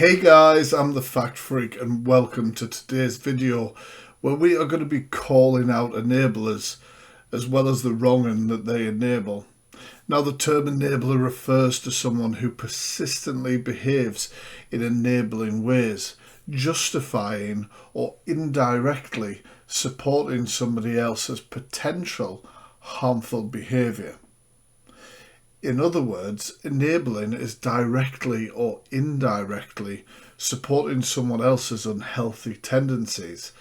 Hey guys, I'm the Fact Freak and welcome to today's video where we are going to be calling out enablers as well as the wronging that they enable. Now the term enabler refers to someone who persistently behaves in enabling ways, justifying or indirectly supporting somebody else's potential harmful behaviour. In other words, enabling is directly or indirectly supporting someone else's unhealthy tendencies.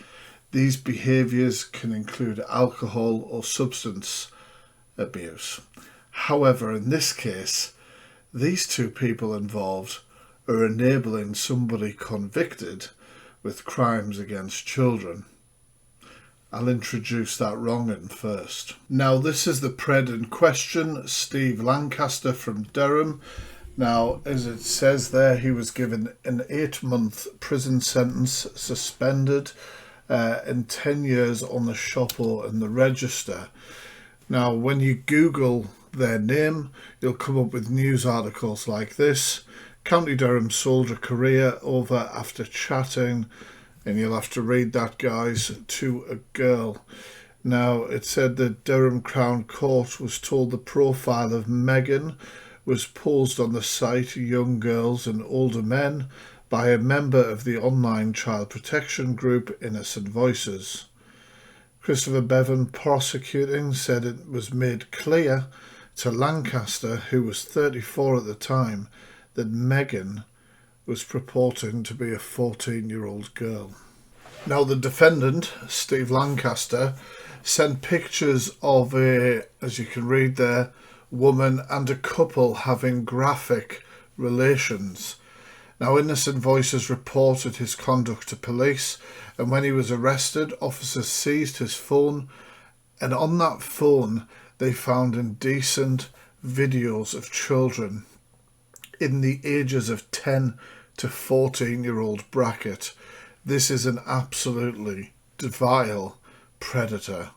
These behaviours can include alcohol or substance abuse. However, in this case, these two people involved are enabling somebody convicted with crimes against children. I'll introduce that wronging first. Now, this is the pred in question, Steve Lancaster from Durham. Now, as it says there, he was given an 8-month prison sentence, suspended, and 10 years on the SHOPO and the register. Now, when you Google their name, you'll come up with news articles like this. County Durham soldier career over after chatting. And you'll have to read that, guys, to a girl. Now, it said that Durham Crown Court was told the profile of Megan was posed on the site Young Girls and Older Men by a member of the online child protection group Innocent Voices. Christopher Bevan, prosecuting, said it was made clear to Lancaster, who was 34 at the time, that Megan was purporting to be a 14-year-old girl. Now, the defendant, Steve Lancaster, sent pictures of a, as you can read there, woman and a couple having graphic relations. Now, Innocent Voices reported his conduct to police, and when he was arrested, officers seized his phone, and on that phone they found indecent videos of children in the ages of 10 to 14-year-old bracket. This is an absolutely vile predator.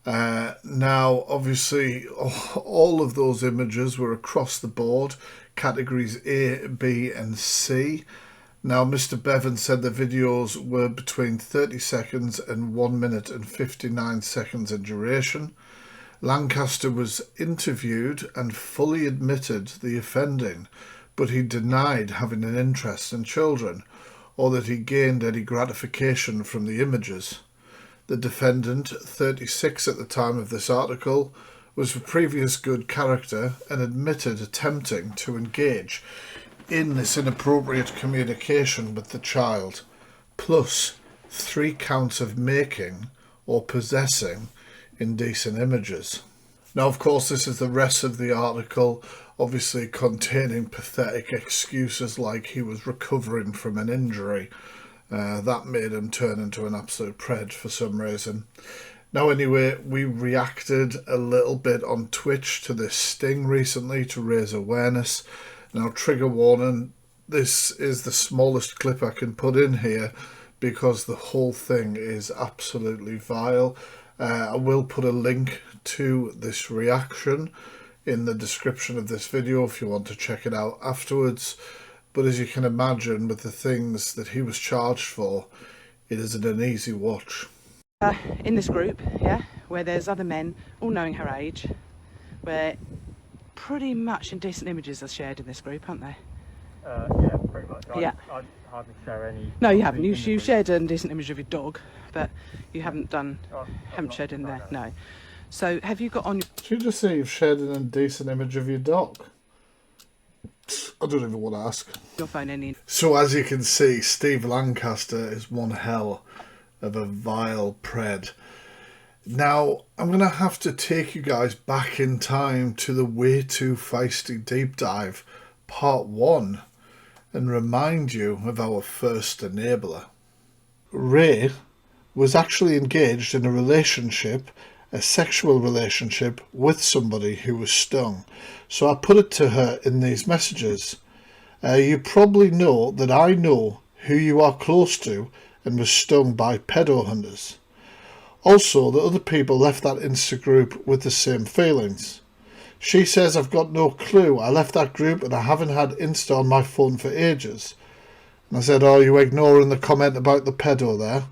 Now, obviously, all of those images were across the board, categories A, B and C. Now, Mr. Bevan said the videos were between 30 seconds and 1 minute and 59 seconds in duration. Lancaster was interviewed and fully admitted the offending, but he denied having an interest in children or that he gained any gratification from the images. The defendant, 36 at the time of this article, was a previous good character and admitted attempting to engage in this inappropriate communication with the child, plus 3 counts of making or possessing indecent images. Now, of course, this is the rest of the article, obviously containing pathetic excuses like he was recovering from an injury. That made him turn into an absolute pred for some reason. Now, anyway, we reacted a little bit on Twitch to this sting recently to raise awareness. Now, trigger warning, this is the smallest clip I can put in here because the whole thing is absolutely vile. I will put a link to this reaction in the description of this video if you want to check it out afterwards. But as you can imagine, with the things that he was charged for, it isn't an easy watch. In this group, yeah, where there's other men, all knowing her age, where pretty much indecent images are shared in this group, aren't they? Yeah, pretty much. Yeah. I hardly share any. No, you haven't. You shared an indecent image of your dog, but you haven't done, haven't shared in there. No. So have you got on your... Did you just say you've shared an indecent image of your dog? I don't even want to ask. Your phone any... So as you can see, Steve Lancaster is one hell of a vile pred. Now, I'm going to have to take you guys back in time to the Way Too Feisty Deep Dive, Part 1, and remind you of our first enabler. Ray was actually engaged in a relationship, a sexual relationship, with somebody who was stung. So I put it to her in these messages. You probably know that I know who you are close to and was stung by pedo hunters. Also, the other people left that Insta group with the same feelings. She says, I've got no clue. I left that group and I haven't had Insta on my phone for ages. I said, "Are you ignoring the comment about the pedo there?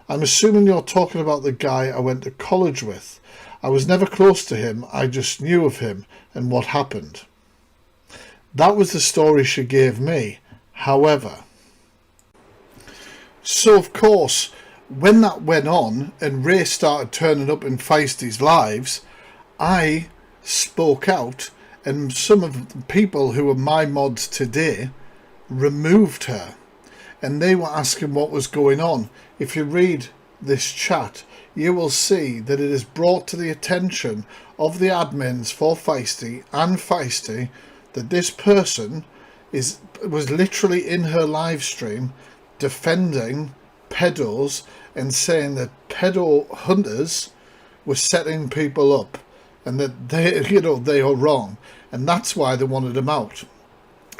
I'm assuming you're talking about the guy I went to college with. I was never close to him, I just knew of him and what happened." That was the story she gave me. However, so of course, when that went on and Ray started turning up in Feisty's lives, I spoke out, and some of the people who are my mods today removed her, and they were asking what was going on. If you read this chat, you will see that it is brought to the attention of the admins for Feisty and Feisty that this person was literally in her live stream defending pedos and saying that pedo hunters were setting people up and that they are wrong, and that's why they wanted him out.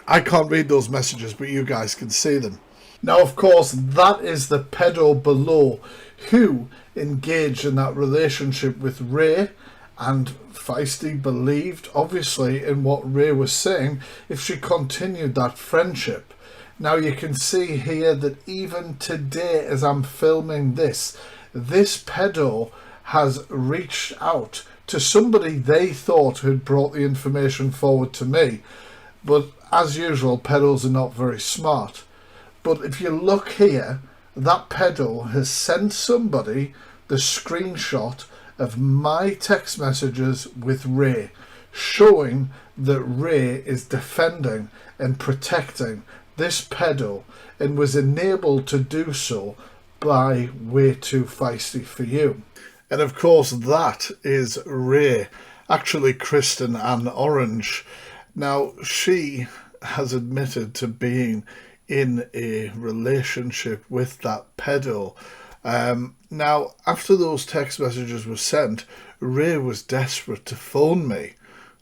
I can't read those messages, but you guys can see them. Now, of course, that is the pedo below who engaged in that relationship with Ray, and Feisty believed, obviously, in what Ray was saying if she continued that friendship. Now, you can see here that even today, as I'm filming this pedo has reached out to somebody they thought had brought the information forward to me. But as usual, pedos are not very smart. But if you look here, that pedo has sent somebody the screenshot of my text messages with Ray, showing that Ray is defending and protecting this pedo and was enabled to do so by Way Too Feisty For You. And of course that is Ray, actually Kristen Ann Orange. Now, she has admitted to being in a relationship with that pedo. Now, after those text messages were sent, Ray was desperate to phone me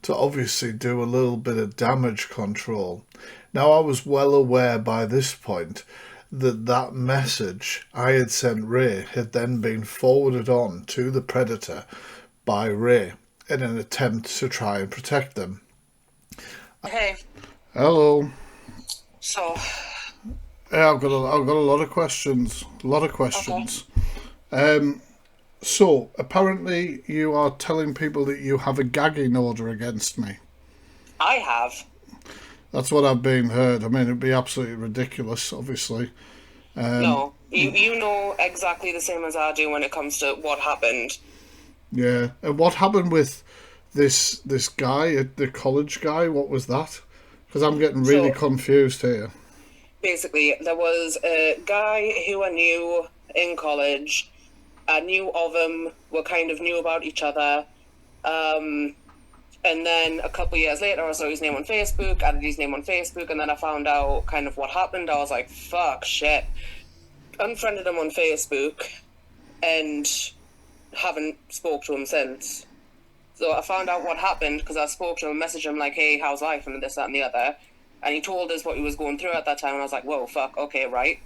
to obviously do a little bit of damage control. Now, I was well aware by this point that that message I had sent Ray had then been forwarded on to the predator by Ray in an attempt to try and protect them. Hey. Hello. So. Yeah, I've got a lot of questions. Okay. So apparently you are telling people that you have a gagging order against me. I have. That's what I've been heard. I mean, it'd be absolutely ridiculous, obviously. No, you know exactly the same as I do when it comes to what happened. Yeah, and what happened with this guy, the college guy? What was that? Because I'm getting really confused here. Basically, there was a guy who I knew in college. I knew of him. We kind of knew about each other. And then a couple of years later, I saw his name on Facebook, added his name on Facebook, and then I found out kind of what happened. I was like, fuck, shit. Unfriended him on Facebook and haven't spoke to him since. So I found out what happened because I spoke to him, messaged him like, hey, how's life, and this, that, and the other. And he told us what he was going through at that time, and I was like, whoa, fuck, okay, right.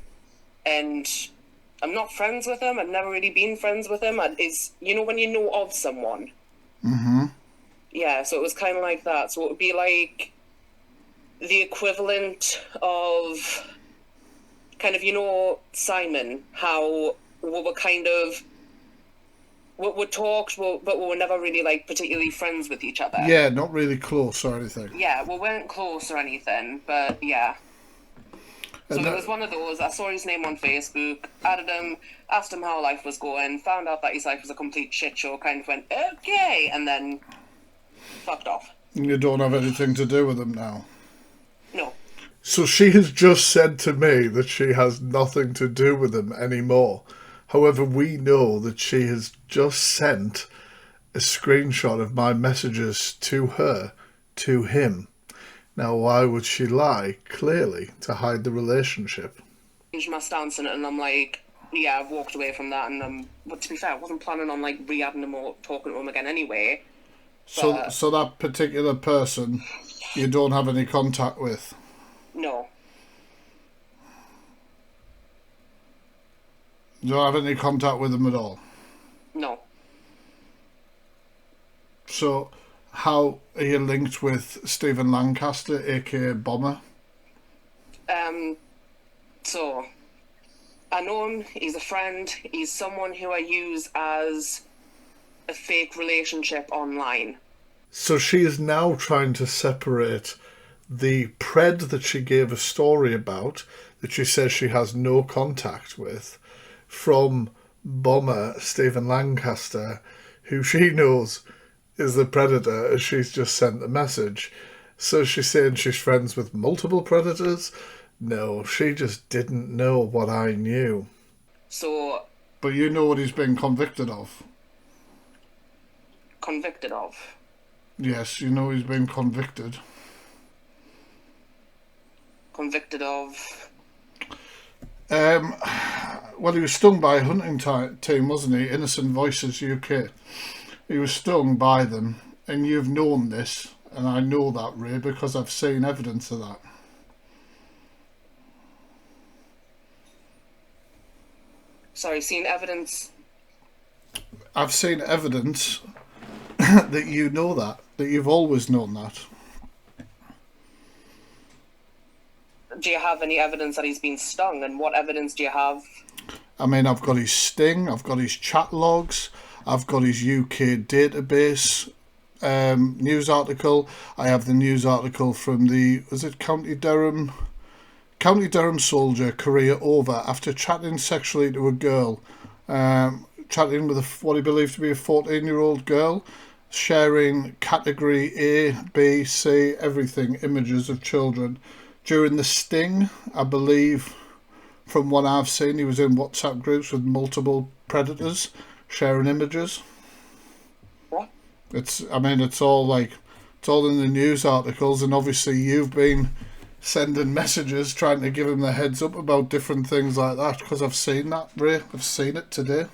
And I'm not friends with him. I've never really been friends with him. It's, you know, when you know of someone. Mm-hmm. Yeah, so it was kind of like that. So it would be like the equivalent of kind of, you know, Simon, how we were kind of, we talked, but we were never really, like, particularly friends with each other. Yeah, not really close or anything. Yeah, we weren't close or anything, but yeah. So it was one of those. I saw his name on Facebook, added him, asked him how life was going, found out that his life was a complete shit show, kind of went, okay, and then fucked off. You don't have anything to do with him now? No. So she has just said to me that she has nothing to do with him anymore. However, we know that she has just sent a screenshot of my messages to her, to him. Now, why would she lie? Clearly, to hide the relationship. Changed my stance on it, and I'm like, yeah, I've walked away from that, and but to be fair, I wasn't planning on, like, re-adding him or talking to him again anyway. So that particular person you don't have any contact with? No. You don't have any contact with them at all? No. So, how are you linked with Stephen Lancaster, aka Bomber? So, I know him, he's a friend, he's someone who I use as a fake relationship online. So she is now trying to separate the pred that she gave a story about, that she says she has no contact with, from bomber Stephen Lancaster, who she knows is the predator, as she's just sent the message. So she's saying she's friends with multiple predators? No, she just didn't know what I knew. So... But you know what he's been convicted of? Convicted of? Yes, you know he's been convicted. Convicted of? Well, he was stung by a hunting team, wasn't he? Innocent Voices UK. He was stung by them, and you've known this, and I know that, Ray, because I've seen evidence of that. Sorry, seen evidence? I've seen evidence that you know that you've always known that. Do you have any evidence that he's been stung, and what evidence do you have? I mean, I've got his sting, I've got his chat logs, I've got his UK database news article. I have the news article from the, was it County Durham soldier, career over after chatting sexually to a girl, chatting with what he believed to be a 14-year-old girl, sharing category A, B, C, everything, images of children. During the sting, I believe, from what I've seen, he was in WhatsApp groups with multiple predators, sharing images. What? It's all in the news articles, and obviously you've been sending messages trying to give him the heads up about different things like that, because I've seen that, Ray. I've seen it today.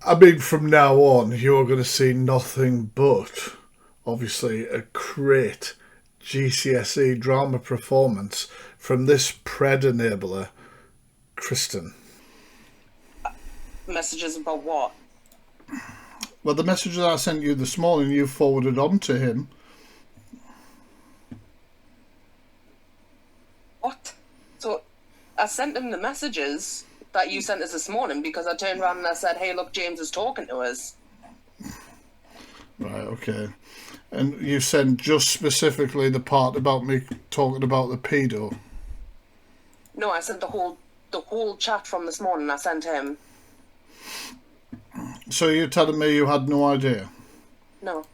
I mean, from now on, you're going to see nothing but, obviously, a great GCSE drama performance from this pred enabler, Kristen. Messages about what? Well, the messages I sent you this morning, you forwarded on to him. What? So, I sent him the messages that you sent us this morning because I turned around and I said, hey, look, James is talking to us. Right, okay. And you sent just specifically the part about me talking about the pedo? No, I sent the whole chat from this morning I sent him. So you're telling me you had no idea? No.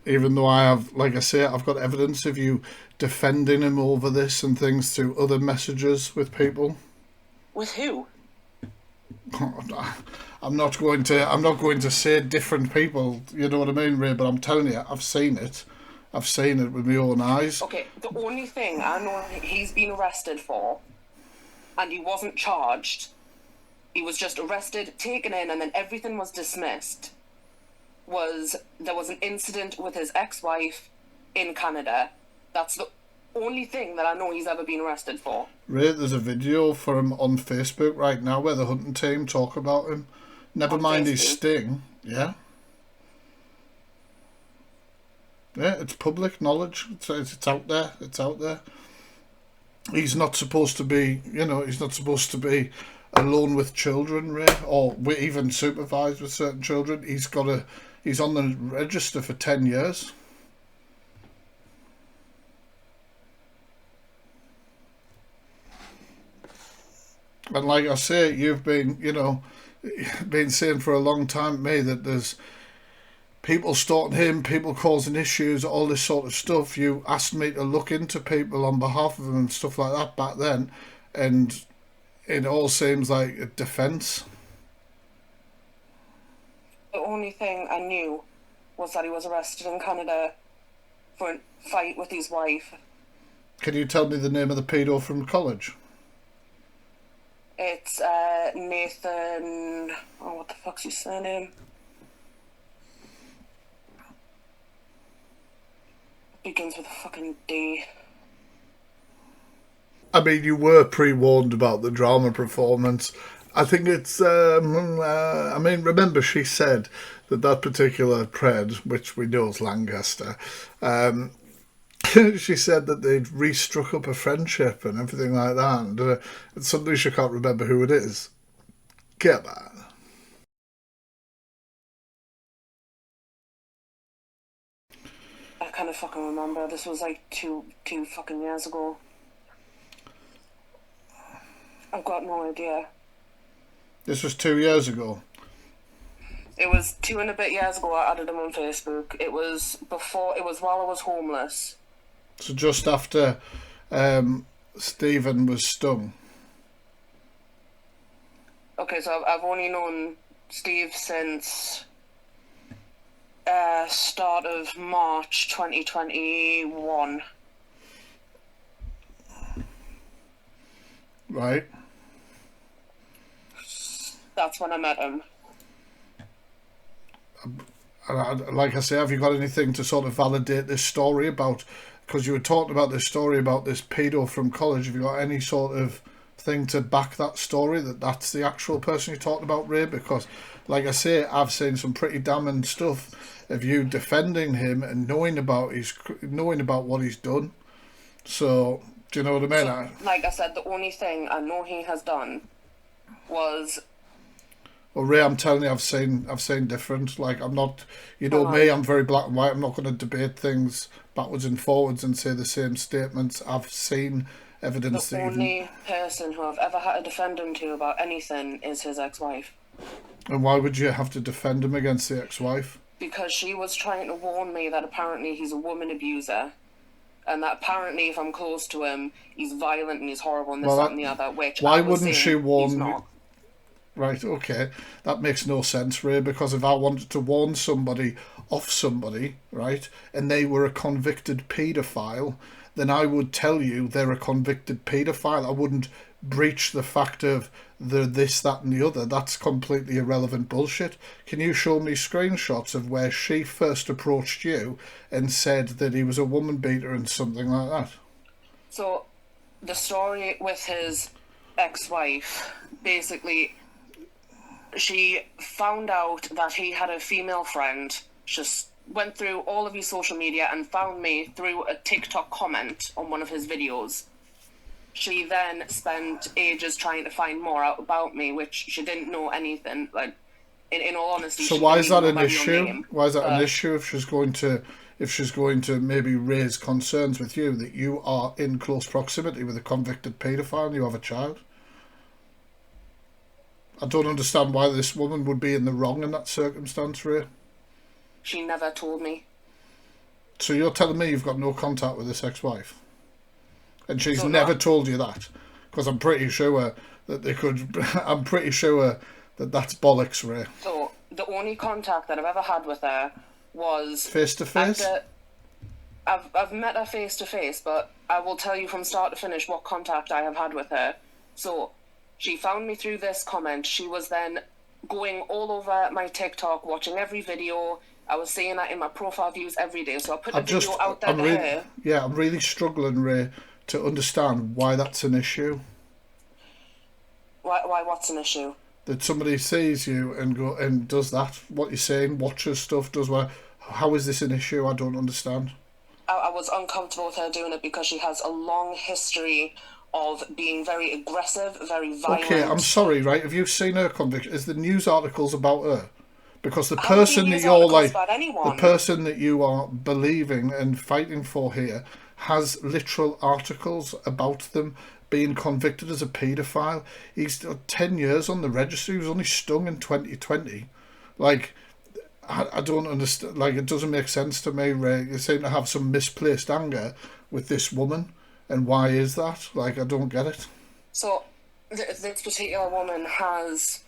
Even though I have, like I say, I've got evidence of you defending him over this and things through other messages with people? With who? I'm not going to say different people, you know what I mean, Ray, but I'm telling you, I've seen it. I've seen it with my own eyes. Okay, the only thing I know he's been arrested for, and he wasn't charged, he was just arrested, taken in, and then everything was dismissed, was there was an incident with his ex-wife in Canada. That's the only thing that I know he's ever been arrested for. Ray, there's a video for him on Facebook right now where the hunting team talk about him. Never mind his sting, yeah? Yeah, it's public knowledge. It's out there. It's out there. He's not supposed to be, he's not supposed to be alone with children, Ray, or even supervised with certain children. He's on the register for 10 years. And like I say, you've been, been saying for a long time to me that there's people stalking him, people causing issues, all this sort of stuff. You asked me to look into people on behalf of them and stuff like that back then, and it all seems like a defence. The only thing I knew was that he was arrested in Canada for a fight with his wife. Can you tell me the name of the pedo from college? It's Nathan... Oh, what the fuck's his surname? Begins with a fucking D. I mean, you were pre-warned about the drama performance. I think it's... remember she said that particular pred, which we know is Lancaster, She said that they'd restruck up a friendship and everything like that, and suddenly she can't remember who it is. Get that. I kind of fucking remember. This was like two fucking years ago. I've got no idea. This was 2 years ago. It was 2 and a bit years ago. I added him on Facebook. It was while I was homeless. So just after Stephen was stung. Okay, so I've only known Steve since start of March 2021. Right. That's when I met him. Like I say, have you got anything to sort of validate this story about? Because you were talking about this story about this pedo from college. Have you got any sort of thing to back that story, that that's the actual person you're talking about, Ray? Because, like I say, I've seen some pretty damning stuff of you defending him and knowing about what he's done. So, do you know what I mean? So, like I said, the only thing I know he has done was. Well, Ray, I'm telling you, I've seen different. Like, I'm not, you know me, I'm very black and white. I'm not going to debate things backwards and forwards and say the same statements. I've seen evidence. The only person who I've ever had to defend him to about anything is his ex-wife. And why would you have to defend him against the ex-wife? Because she was trying to warn me that apparently he's a woman abuser. And that apparently if I'm close to him, he's violent and he's horrible and this, that and the other, which why I was wouldn't she warn he's not. Right, okay. That makes no sense, Ray, because if I wanted to warn somebody off somebody, right, and they were a convicted paedophile, then I would tell you they're a convicted paedophile. I wouldn't breach the fact of the this, that and the other. That's completely irrelevant bullshit. Can you show me screenshots of where she first approached you and said that he was a woman beater and something like that? So, the story with his ex-wife, basically, she found out that he had a female friend, just went through all of his social media and found me through a TikTok comment on one of his videos. She then spent ages trying to find more out about me, which she didn't know anything. Like, in all honesty, so why is that an issue? Why is that an issue if she's going to maybe raise concerns with you that you are in close proximity with a convicted paedophile and you have a child? I don't understand why this woman would be in the wrong in that circumstance, Ray. She never told me. So you're telling me you've got no contact with this ex-wife? And she's never told you that? Because I'm pretty sure that they could... I'm pretty sure that that's bollocks, Ray. So, the only contact that I've ever had with her was... Face-to-face? I've met her face-to-face, but I will tell you from start to finish what contact I have had with her. So... She found me through this comment. She was then going all over my TikTok, watching every video. I was seeing that in my profile views every day. So I put a video out there to her. Yeah, I'm really struggling, Ray, to understand why that's an issue. Why? What's an issue? That somebody sees you and does that, what you're saying, watches stuff, does what? How is this an issue? I don't understand. I was uncomfortable with her doing it because she has a long history of being very aggressive, very violent. Okay, I'm sorry, right? Have you seen her conviction? Is the news articles about her? Because the person that you're like, the person that you are believing and fighting for here has literal articles about them being convicted as a paedophile. He's 10 years on the registry. He was only stung in 2020. Like, I don't understand. Like, it doesn't make sense to me, Ray. You seem to have some misplaced anger with this woman. And why is that? Like, I don't get it. So, this particular woman has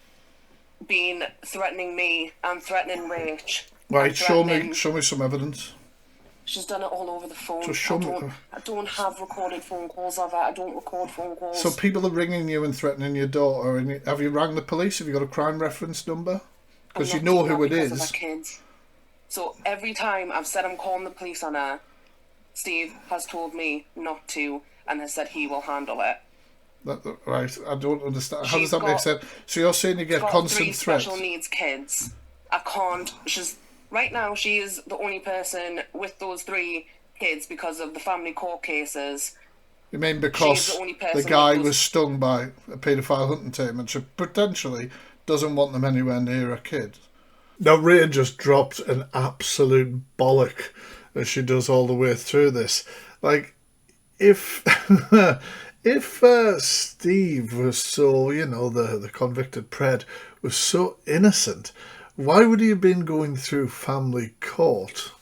been threatening me and threatening Rach. Right, show me some evidence. She's done it all over the phone. Just show me. I don't have recorded phone calls of her. I don't record phone calls. So people are ringing you and threatening your daughter. And have you rang the police? Have you got a crime reference number? Because you know who it is. Of her kids. So every time I've said I'm calling the police on her, Steve has told me not to and has said he will handle it. Right, I don't understand. How does that make sense? So you're saying you get constant threats? Special needs kids. I can't. Right now, she is the only person with those 3 kids because of the family court cases. You mean She's because the only the person guy that was stung by a paedophile hunting team and she potentially doesn't want them anywhere near her kid? Now, Ray just dropped an absolute bollock as she does all the way through this. Like, if Steve was so, you know, the convicted pred was so innocent, why would he have been going through family court?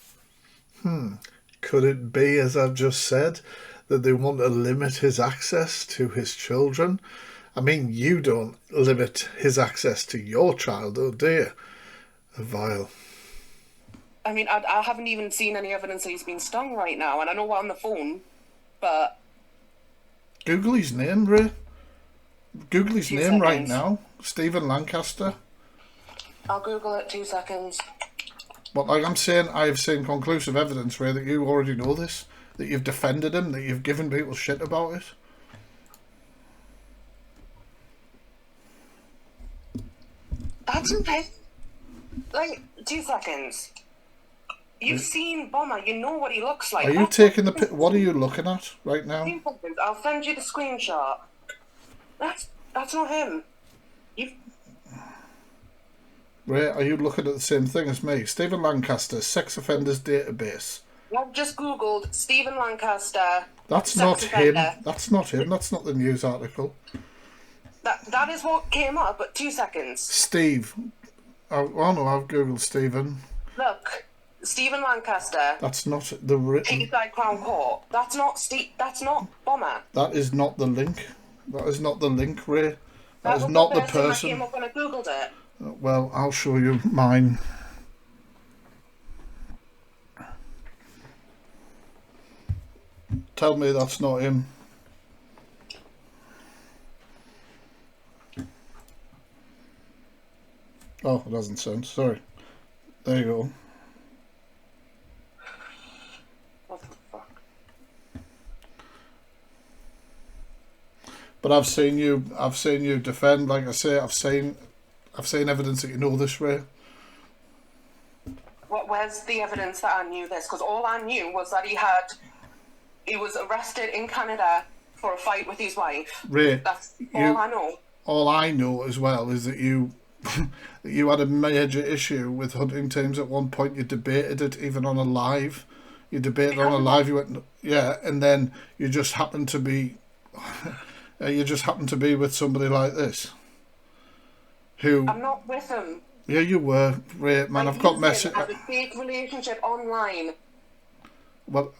Could it be, as I've just said, that they want to limit his access to his children? I mean, you don't limit his access to your child, oh dear. Vile. I mean, I haven't even seen any evidence that he's been stung right now, and I know we're on the phone, but... Google his name, Ray. Google his 2 name right seconds. now. Stephen Lancaster. I'll Google it 2 seconds. But like I'm saying, I have seen conclusive evidence, Ray, that you already know this, that you've defended him, that you've given people shit about it. That's okay. Like, 2 seconds. You've seen Bomber, you know what he looks like. Are you taking the... What are you looking at right now? 2 seconds, I'll send you the screenshot. That's not him. Ray, are you looking at the same thing as me? Stephen Lancaster, sex offenders database. I've just Googled Stephen Lancaster. That's sex not him. offender. That's not him. That's not the news article. That is what came up, but 2 seconds. Steve. Oh no, I've Googled Stephen. Look, Stephen Lancaster. That's not the written... Teesside Crown Court. That's not That's not Bomber. That is not the link. That is not the link, Ray. That is was not the first thing that person. came up when I Googled it. Well, I'll show you mine. Tell me that's not him. Oh, it doesn't sound. Sorry. There you go. What the fuck? But I've seen you defend. Like I say, I've seen evidence that you know this, Ray. Where's the evidence that I knew this? Because all I knew was that he was arrested in Canada for a fight with his wife. Ray, That's all I know. All I know as well is that you you had a major issue with hunting teams at one point. You debated it even on a live. You debated on a live. You went, yeah, and then you just happened to be with somebody like this. Who? I'm not with him. Yeah, you were. Ray, man, I've got messages. I have a fake relationship online. Well,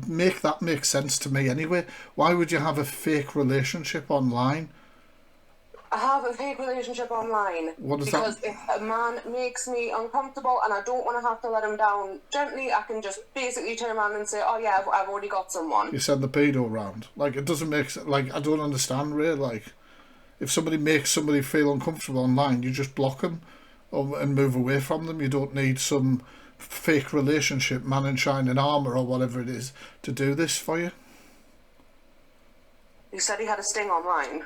make that make sense to me anyway. Why would you have a fake relationship online? I have a fake relationship online. What is because that? If a man makes me uncomfortable and I don't want to have to let him down gently, I can just basically turn around and say, oh yeah, I've already got someone. You send the pedo round. Like, it doesn't make sense. Like, I don't understand, Ray. Like, if somebody makes somebody feel uncomfortable online, you just block them and move away from them. You don't need some fake relationship, man in shining armour or whatever it is, to do this for you. You said he had a sting online.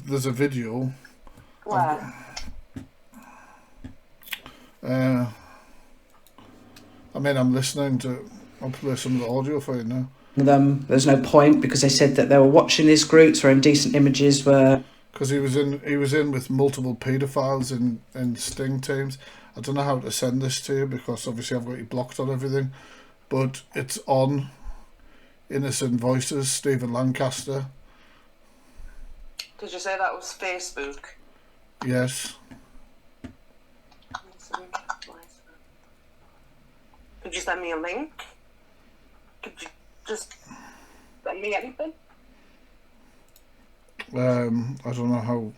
There's a video. Where? I mean, I'm listening to... I'll play some of the audio for you now. There's no point because they said that they were watching these groups where indecent images were... Because he was in with multiple paedophiles in sting teams. I don't know how to send this to you because obviously I've got you blocked on everything. But it's on Innocent Voices, Stephen Lancaster. Did you say that was Facebook? Yes. Could you send me a link? Could you just send me anything? I don't know how...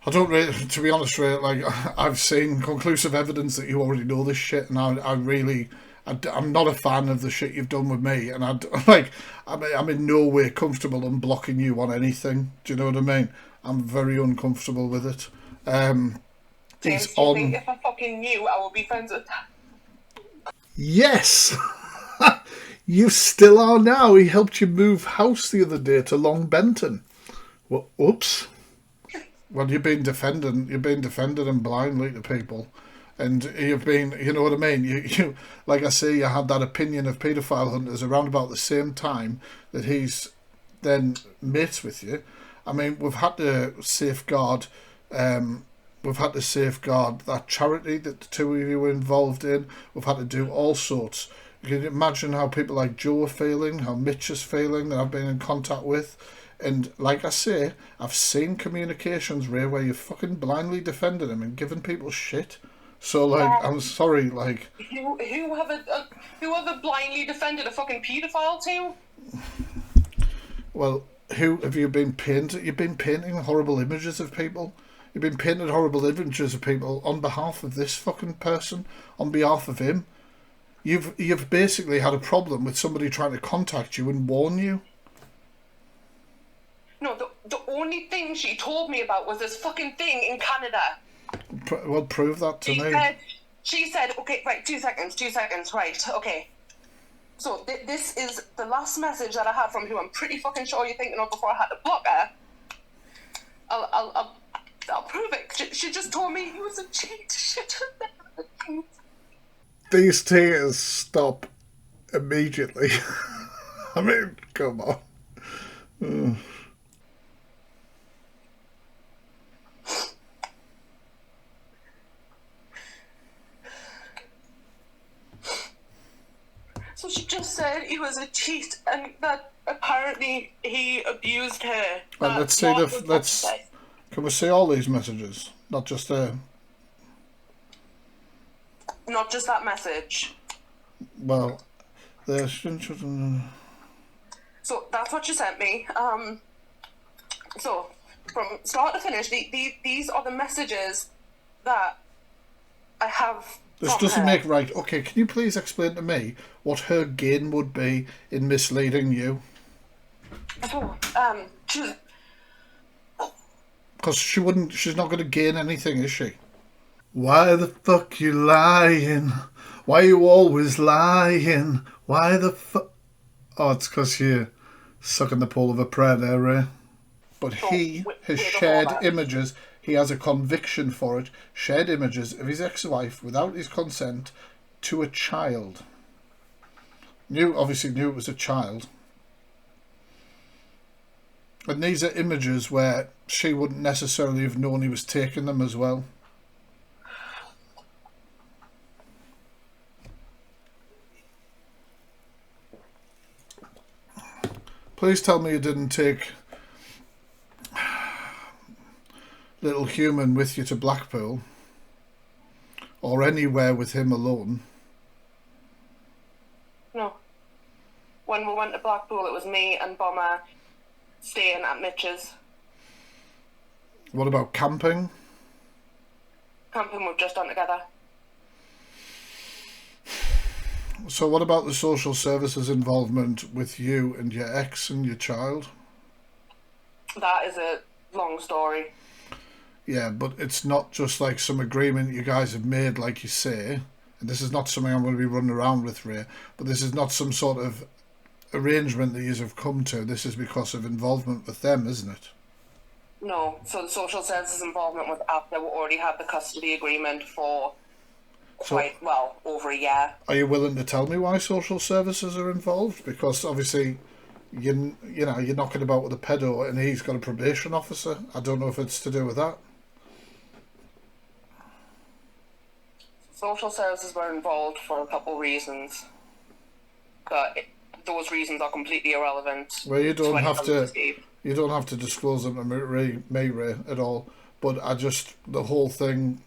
I don't really, to be honest, Ray, like, I've seen conclusive evidence that you already know this shit, and I'm not a fan of the shit you've done with me, and I'm in no way comfortable unblocking you on anything. Do you know what I mean? I'm very uncomfortable with it. James, do you think if I fucking knew I would be friends with... Yes! You still are now. He helped you move house the other day to Long Benton. Well, oops. Well, you've been defending them blindly to people. And you've been, you know what I mean? You like I say, you had that opinion of paedophile hunters around about the same time that he's then mates with you. I mean, we've had to safeguard that charity that the two of you were involved in. We've had to do all sorts. You can imagine how people like Joe are feeling, how Mitch is feeling, that I've been in contact with. And like I say, I've seen communications, Ray, where you fucking blindly defended him and giving people shit. So, like, I'm sorry, like... Whoever blindly defended a fucking paedophile too? Well, who have you been painting? You've been painting horrible images of people. You've been painting horrible images of people on behalf of this fucking person, on behalf of him. You've basically had a problem with somebody trying to contact you and warn you. No, the only thing she told me about was this fucking thing in Canada. Well, prove that to me. She said, okay, right, 2 seconds, right, okay. So this is the last message that I had from who I'm pretty fucking sure you're thinking of before I had to block her. I'll prove it. She just told me he was a cheat. These tears stop immediately. I mean, come on. Oh. So she just said he was a cheat and that apparently he abused her. Well, let's see can we see all these messages? Not just not just that message. Well, there's... So that's what she sent me. So from start to finish, these are the messages that I have. This doesn't make right. Okay, can you please explain to me what her gain would be in misleading you? So, because she's not going to gain anything, is she? Why the fuck you lying? Why you always lying? Why the fuck? Oh, it's because you're sucking the pole of a prayer there, Ray. But he has shared images. He has a conviction for it. Shared images of his ex-wife without his consent to a child. Obviously knew it was a child. And these are images where she wouldn't necessarily have known he was taking them as well. Please tell me you didn't take little human with you to Blackpool or anywhere with him alone. No. When we went to Blackpool, it was me and Bomber staying at Mitch's. What about camping? Camping we've just done together. So what about the social services involvement with you and your ex and your child? That is a long story. Yeah, but it's not just like some agreement you guys have made, like you say. And this is not something I'm going to be running around with, Ray. But this is not some sort of arrangement that you have come to. This is because of involvement with them, isn't it? No. So the social services involvement was after we already had the custody agreement for over a year. Are you willing to tell me why social services are involved? Because obviously, you're knocking about with a pedo and he's got a probation officer. I don't know if it's to do with that. Social services were involved for a couple reasons, but those reasons are completely irrelevant. Well, you don't have to disclose them to me, Ray, at all. But the whole thing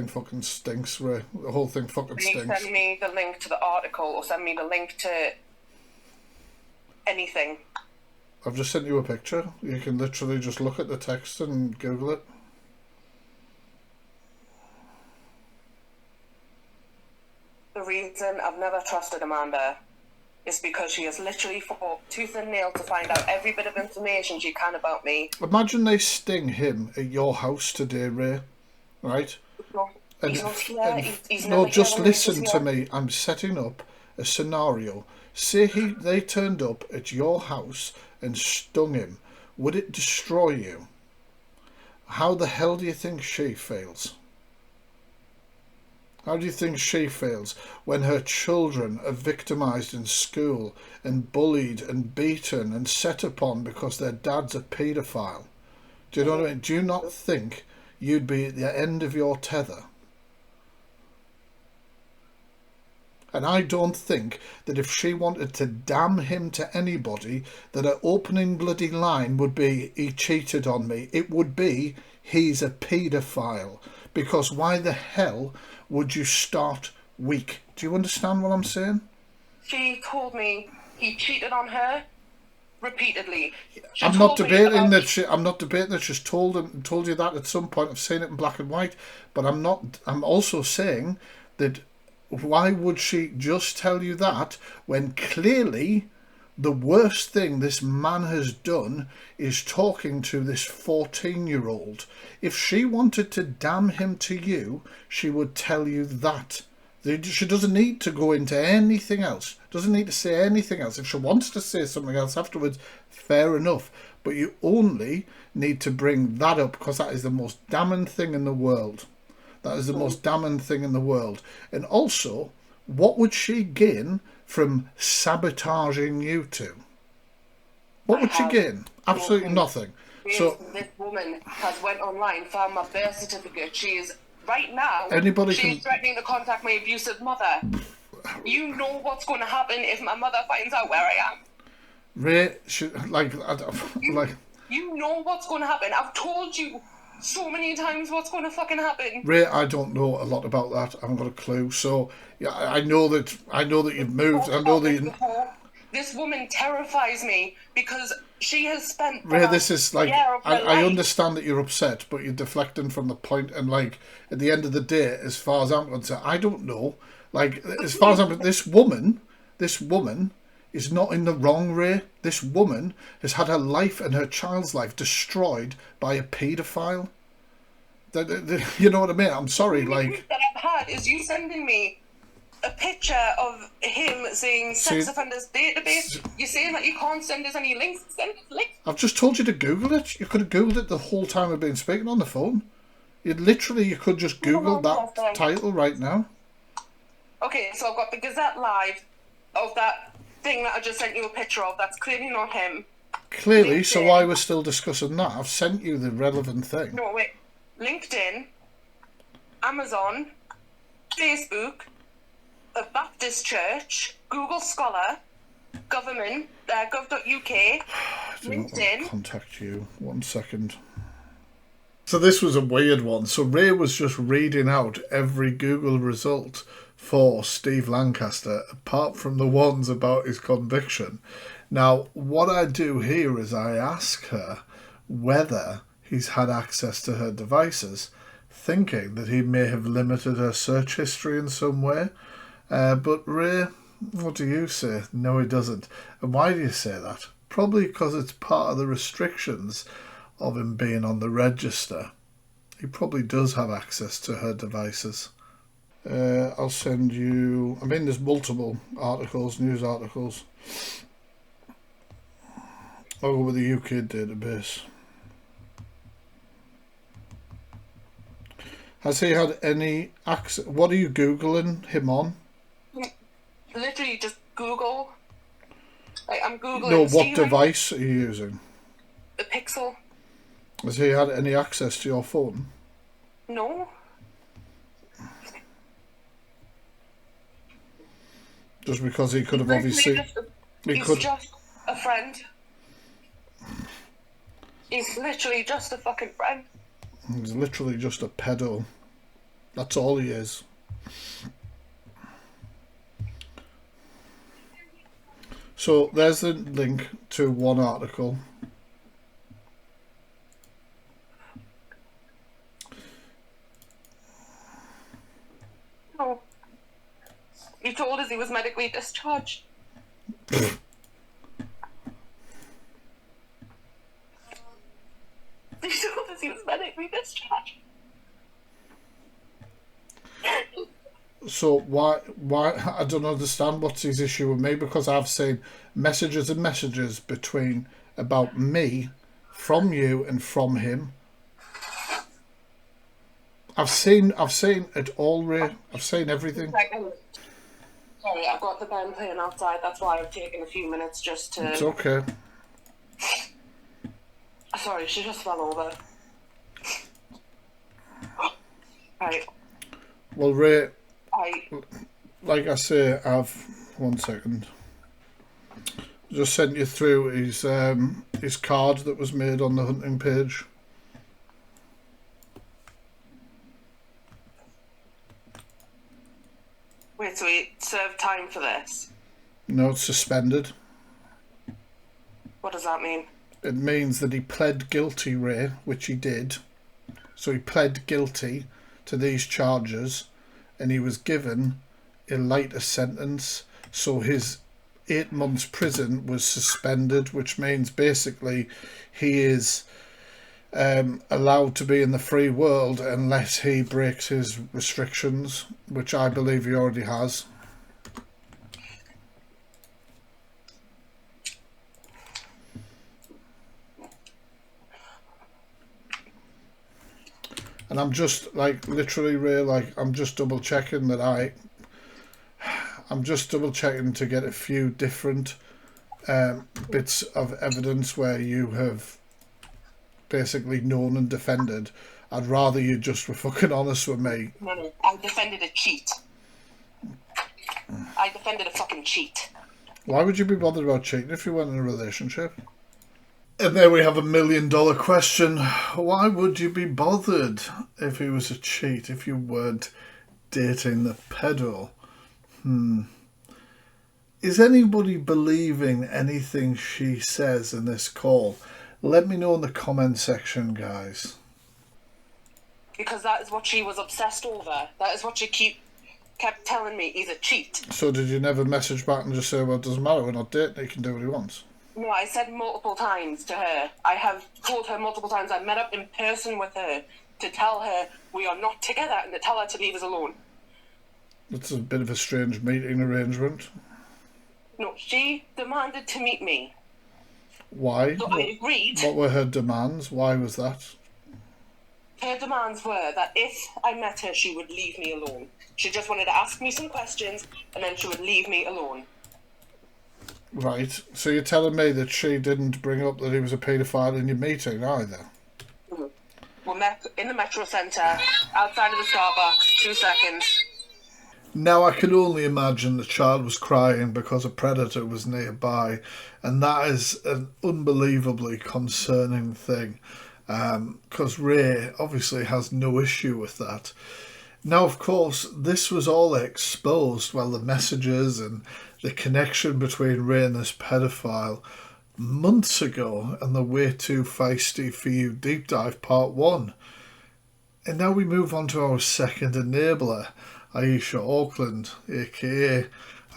fucking stinks, Ray. The whole thing fucking stinks. Can you send me the link to the article or send me the link to anything? I've just sent you a picture. You can literally just look at the text and Google it. The reason I've never trusted Amanda is because she has literally fought tooth and nail to find out every bit of information she can about me. Imagine they sting him at your house today, Ray. Right? No, just listen to me. I'm setting up a scenario. Say they turned up at your house and stung him. Would it destroy you? How the hell do you think she feels? How do you think she feels when her children are victimised in school and bullied and beaten and set upon because their dad's a paedophile? Do you know what I mean? Do you not think you'd be at the end of your tether? And I don't think that if she wanted to damn him to anybody, that her opening bloody line would be, he cheated on me. It would be, he's a paedophile. Because why the hell would you start weak? Do you understand what I'm saying? She told me he cheated on her repeatedly. I'm not debating that she's told you that at some point. I've seen it in black and white. But I'm also saying that why would she just tell you that when clearly the worst thing this man has done is talking to this 14-year-old. If she wanted to damn him to you, she would tell you that. She doesn't need to go into anything else. Doesn't need to say anything else. If she wants to say something else afterwards, fair enough. But you only need to bring that up because that is the most damning thing in the world. That is the most damning thing in the world. And also, what would she gain from sabotaging you two? What would she gain? Absolutely nothing. So this woman has went online, found my birth certificate. She is right now. She's threatening to contact my abusive mother. You know what's going to happen if my mother finds out where I am. Ray, you know what's going to happen. I've told you so many times what's going to fucking happen. Ray, I don't know a lot about that. I haven't got a clue. So yeah, I know that you've moved. I know that this woman terrifies me because she has spent. Ray, this is like I understand that you're upset, but you're deflecting from the point. And like at the end of the day, as far as I'm concerned, I don't know. Like as far as this woman is not in the wrong, Ray. This woman has had her life and her child's life destroyed by a paedophile. You know what I mean? I'm sorry, like... that I've had is you sending me a picture of him saying sex offenders database. You're saying that you can't send us any links. Send us links. I've just told you to Google it. You could have Googled it the whole time I've been speaking on the phone. You could just Google that title right now. Okay, so I've got the Gazette Live of that thing that I just sent you a picture of. That's clearly not him. Clearly, LinkedIn. So why we're still discussing that? I've sent you the relevant thing. No, wait. LinkedIn, Amazon, Facebook, a Baptist church, Google Scholar, government, gov.uk, LinkedIn. Contact you. 1 second. So this was a weird one. So Ray was just reading out every Google result for Steve Lancaster, apart from the ones about his conviction. Now, what I do here is I ask her whether he's had access to her devices, thinking that he may have limited her search history in some way. But Ray, what do you say? No, he doesn't. And why do you say that? Probably because it's part of the restrictions of him being on the register. He probably does have access to her devices. I'll send you... I mean, there's multiple articles, news articles. I'll go with the UK database. Has he had any access? What are you Googling him on? Literally just Google. Like, I'm Googling... No, what device are you using? The Pixel. Has he had any access to your phone? No. Just because he could have obviously... He's just a friend. He's literally just a fucking friend. He's literally just a pedo. That's all he is. So there's the link to one article. No. He told us he was medically discharged. He told us he was medically discharged. So why I don't understand what's his issue with me, because I've seen messages and messages between about me from you and from him. I've seen it all, Ray. I've seen everything. Sorry, I've got the band playing outside. That's why I've taken a few minutes just to. It's okay. Sorry, she just fell over. Right. Well, Ray, like I say, I've 1 second. Just sent you through his card that was made on the hunting page. Wait, so he served time for this? No, it's suspended. What does that mean? It means that he pled guilty, Ray, which he did. So he pled guilty to these charges, and he was given a lighter sentence. So his 8 months prison was suspended, which means basically he is allowed to be in the free world unless he breaks his restrictions, which I believe he already has. And I'm just like literally, Ray, like I'm just double checking that I'm just double checking to get a few different bits of evidence where you have basically known and defended. I'd rather you just were fucking honest with me. No, I defended a cheat. I defended a fucking cheat. Why would you be bothered about cheating if you weren't in a relationship? And there we have $1 million question. Why would you be bothered if he was a cheat, if you weren't dating the pedo? Is anybody believing anything she says in this call? Let me know in the comment section, guys. Because that is what she was obsessed over. That is what she kept telling me, he's a cheat. So did you never message back and just say, well, it doesn't matter, we're not dating, he can do what he wants? No, I said multiple times to her. I have told her multiple times. I met up in person with her to tell her we are not together and to tell her to leave us alone. That's a bit of a strange meeting arrangement. No, she demanded to meet me. Why? So I agreed. What were her demands? Why was that? Her demands were that if I met her, she would leave me alone. She just wanted to ask me some questions and then she would leave me alone. Right, so you're telling me that she didn't bring up that he was a paedophile in your meeting either? We met in the Metro Centre, outside of the Starbucks, 2 seconds. Now I can only imagine the child was crying because a predator was nearby, and that is an unbelievably concerning thing, because Ray obviously has no issue with that. Now, of course, this was all exposed, well, the messages and the connection between Ray and this pedophile months ago and the Way Too Feisty For You Deep Dive Part 1. And now we move on to our second enabler, Aisha Auckland, aka,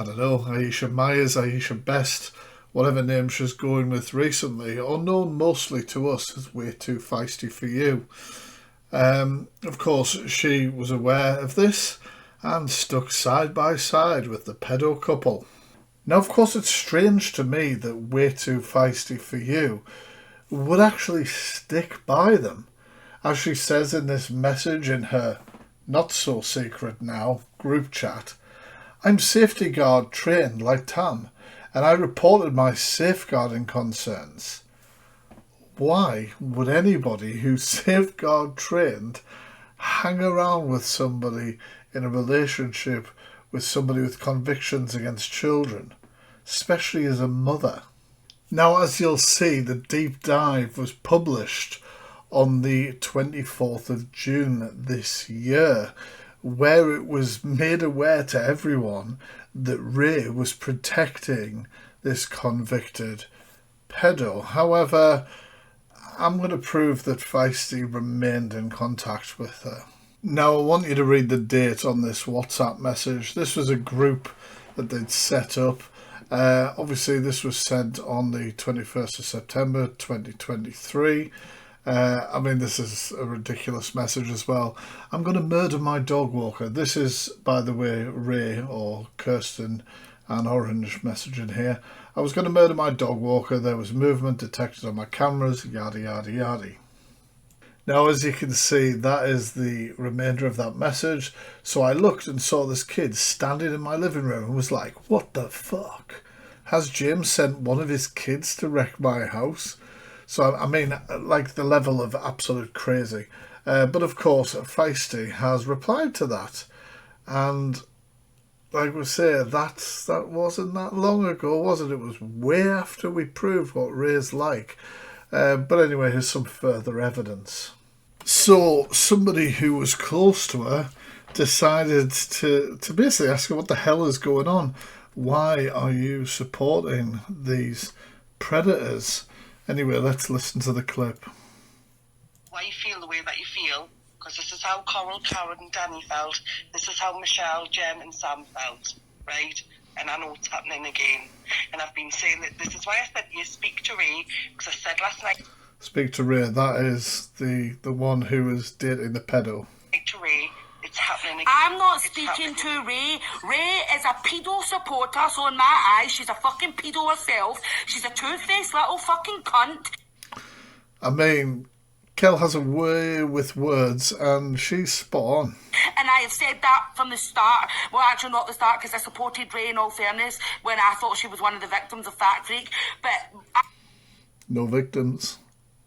I don't know, Aisha Myers, Aisha Best, whatever name she's going with recently, or known mostly to us as Way Too Feisty For You. Of course, she was aware of this and stuck side by side with the pedo couple. Now, of course, it's strange to me that Way Too Feisty For You would actually stick by them. As she says in this message in her not-so-secret now group chat, I'm safety guard trained like Tam, and I reported my safeguarding concerns. Why would anybody who's safeguard trained hang around with somebody in a relationship with somebody with convictions against children, especially as a mother? Now, as you'll see, the deep dive was published on the 24th of June this year, where it was made aware to everyone that Ray was protecting this convicted pedo. However, I'm going to prove that Feisty remained in contact with her. Now, I want you to read the date on this WhatsApp message. This was a group that they'd set up. Obviously, this was sent on the 21st of September 2023. I mean, this is a ridiculous message as well. I'm going to murder my dog walker. This is, by the way, Ray or Kirsten and Orange messaging here. I was going to murder my dog walker. There was movement detected on my cameras, yada, yada, yada. Now, as you can see, that is the remainder of that message. So I looked and saw this kid standing in my living room and was like, what the fuck? Has James sent one of his kids to wreck my house? So, I mean, like the level of absolute crazy. But of course, Feisty has replied to that. And like we say, that wasn't that long ago, was it? It was way after we proved what Ray's like. But anyway, here's some further evidence. So somebody who was close to her decided to basically ask her what the hell is going on. Why are you supporting these predators? Anyway, let's listen to the clip. Why you feel the way that you feel, because this is how Coral, Karen and Danny felt. This is how Michelle, Jem and Sam felt, right? And I know it's happening again. And I've been saying that this is why I said you speak to Ray, because I said last night... Speak to Ray, that is the one who was dating the pedo. Speak to Ray, it's happening again. I'm not speaking to Ray. Ray is a pedo supporter, so in my eyes, she's a fucking pedo herself. She's a two-faced little fucking cunt. I mean, Kel has a way with words, and she's spot on. And I have said that from the start. Well, actually not the start, because I supported Ray in all fairness when I thought she was one of the victims of FactFreak. But no victims.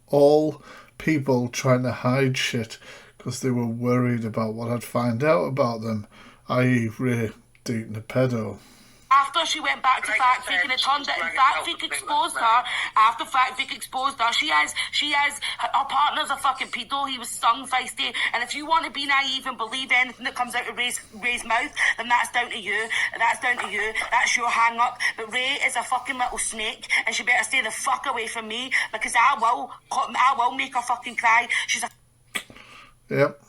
All people trying to hide shit because they were worried about what I'd find out about them, i.e. Ray dating a pedo. After she went back to FactFreak, and it turned out FactFreak exposed her. After FactFreak exposed her, she has her partner's a fucking pedo. He was stung, Feisty. And if you want to be naive and believe anything that comes out of Ray's mouth, then that's down to you. That's down to you. That's your hang up. But Ray is a fucking little snake, and she better stay the fuck away from me, because I will make her fucking cry. She's a... Yep.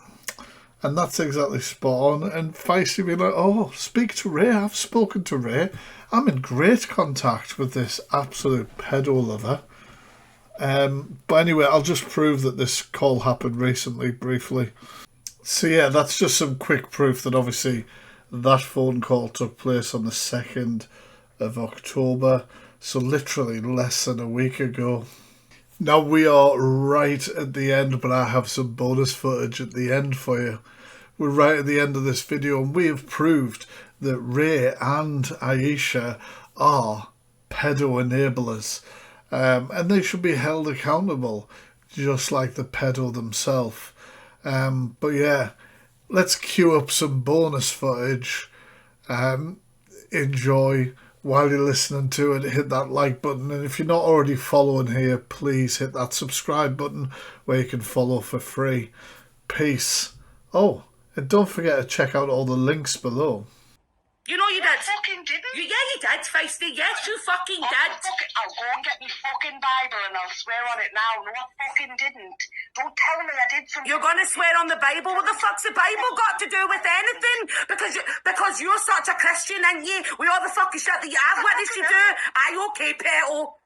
And that's exactly spot on. And Feisty being like, oh, speak to Ray. I've spoken to Ray. I'm in great contact with this absolute pedo lover. But anyway, I'll just prove that this call happened recently, briefly. So yeah, that's just some quick proof that obviously that phone call took place on the 2nd of October. So literally less than a week ago. Now we are right at the end, but I have some bonus footage at the end for you. We're right at the end of this video, and we have proved that Ray and Aisha are pedo enablers. And they should be held accountable, just like the pedo themselves. But yeah, let's queue up some bonus footage. Enjoy. While you're listening to it, hit that like button, and if you're not already following here, please hit that subscribe button where you can follow for free. Peace. Oh, and don't forget to check out all the links below. You know you did. I fucking didn't. Yeah, you did, Feisty. Yes, you fucking did. I'll go and get my fucking Bible and I'll swear on it now. No, I fucking didn't. Don't tell me I did something. You're going to swear on the Bible? What the fuck's the Bible got to do with anything? Because you're such a Christian, ain't you? With all the fucking shit that you have witnessed you do. Aye, okay, petal.